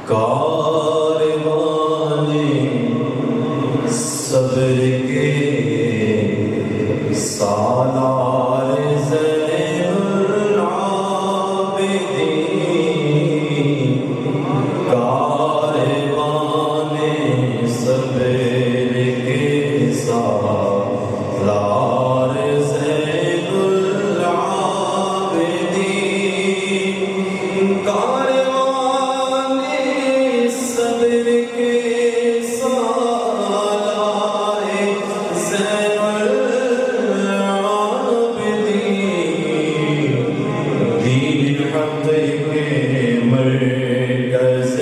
کاروانے صبر کے سالار زین العابدین، کاروانے صبر کے سالار زین العابدین، کاروانے صبر کے سالار زین العابدین، دین حق کے مرکز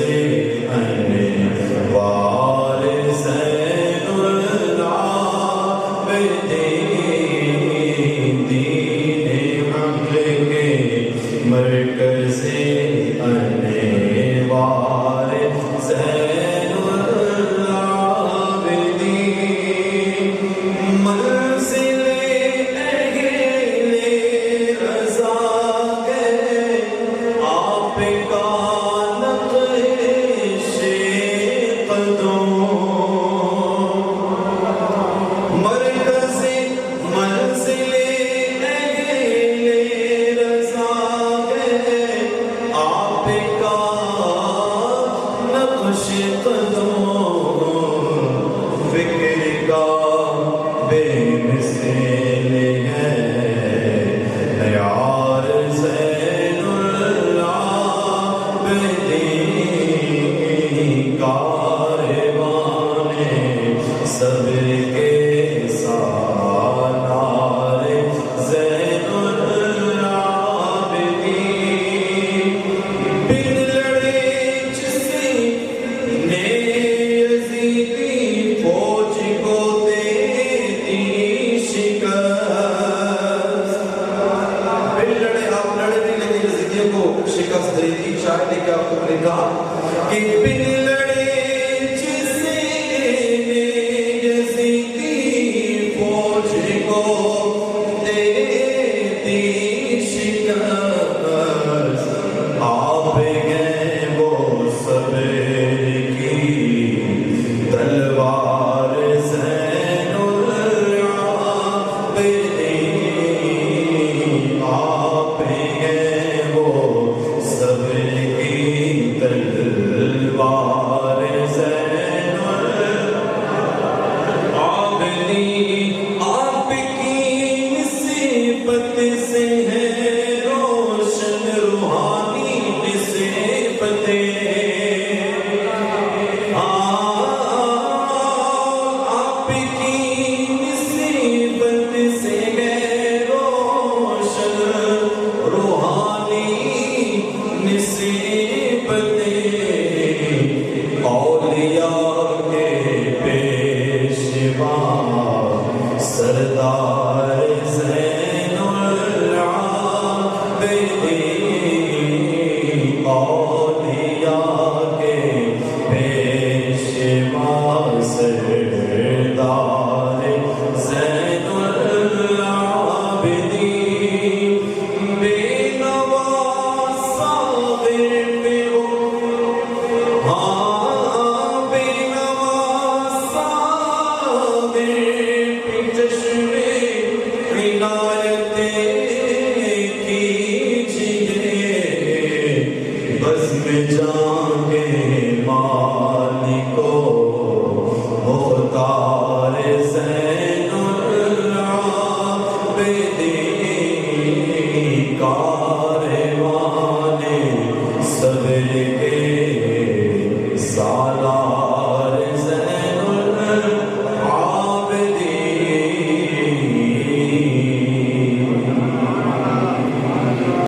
انوار زین العابدین، دین حق کے مرکز انوار زین العابدین، منزل اہل رضا کے آپ کا نقش قدم، مرکز منزل اہل رضا کے آپ کا نقش قدم، فکر کا بے مثل ہے یار زین العابدین، کاروانے صبر کے سالار زین العابدین، بن لڑے جس نے یزیدی فوج کو دے دی شکست، بن لڑے آپ لڑے نہیں لیکن یزیدیوں کو شکست دے دی، شاید نے کیا آپ نے کہا کہ بن لڑے جس نے یزیدی فوج کو دے دی شکست، آپ گئے وہ صبر کی تلوار زین العابدین، آپ گئے وہ صبر کی تلوار زین العابدین، آپ کی نسبت سے ہے روشن روحانی نسبتیں، آپ کی نسبت سے ہے روشن روحانی نسبتیں، اولیاء